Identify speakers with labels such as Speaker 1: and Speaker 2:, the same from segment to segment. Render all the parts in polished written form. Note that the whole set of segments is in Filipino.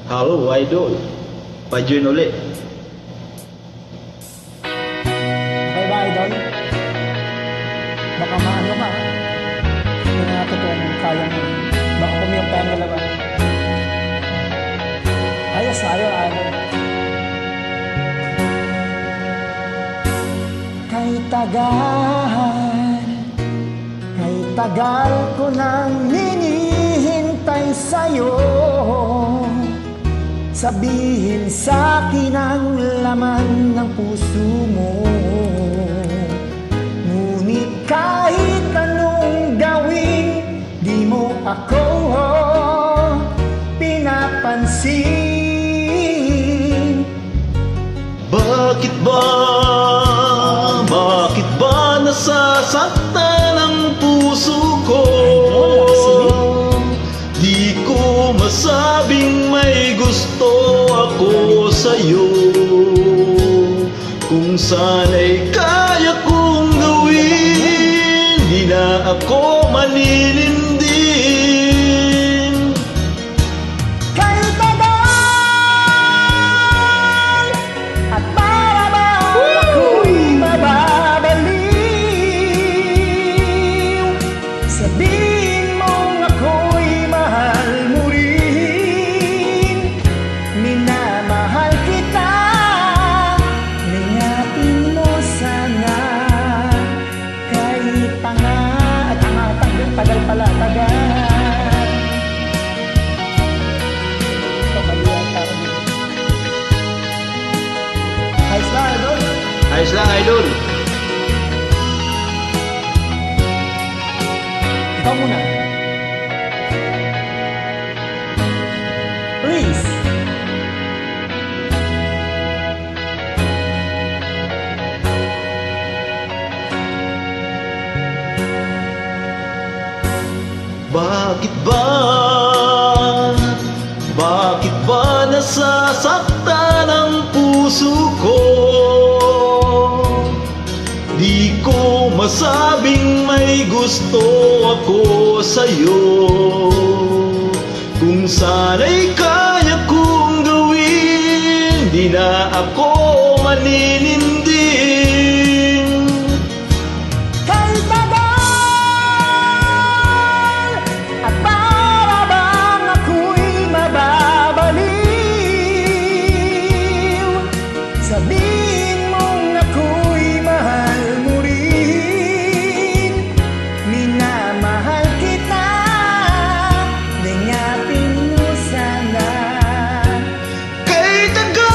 Speaker 1: Hello, idol. Pa-join ulit.
Speaker 2: Okay ba, idol? Baka maano ka. Hindi na natin kung kaya mo. Baka pumiyong tayo dalawa. Ayos na, idol. Kay tagal ko nang hinihintay sa'yo. Sabihin sa'kin ang laman ng puso mo. Ngunit kahit anong gawin, di mo ako pinapansin.
Speaker 1: Bakit ba nasasaktan ang puso ko? Di ko masabing may gusto ako sa'yo. Kung sana'y kaya kong gawin, di na ako manininding.
Speaker 2: Kahit tagal at para bang ako'y mababaliw. Sabihin mong ako'y mahal mo rin. Minamahal kita, ingapin mo sana. Kahit tagal pala, tagal. Pamalihan ka rin. Ayos lang, idol.
Speaker 1: Ayos lang, idol.
Speaker 2: Ikaw muna. Please.
Speaker 1: Bakit ba nasasaktan ang puso ko? Di ko masabing may gusto ako sa'yo. Kung sana'y kaya kong gawin, di na ako manininding.
Speaker 2: Kahit tagal at para bang ako'y mababaliw. Sabihin mong ako'y mahal mo rin. Minamahal kita, ingapin mo sana.
Speaker 1: Kay tagal,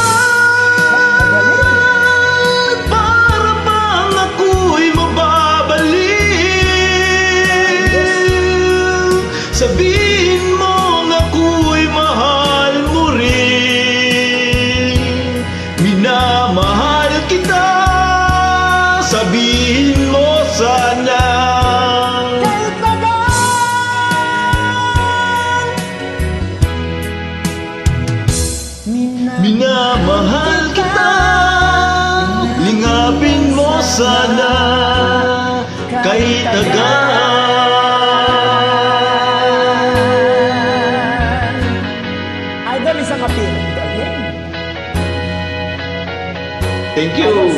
Speaker 1: para bang ako'y mababaliw. Sabihin mong ako'y mahal mo rin. Minamahal kita, sabihin mo sana.
Speaker 2: Kahit tagal,
Speaker 1: Minamahal kita, lingapin mo sana. Kay tagal.
Speaker 2: Idol, isang kapit.
Speaker 1: Thank you.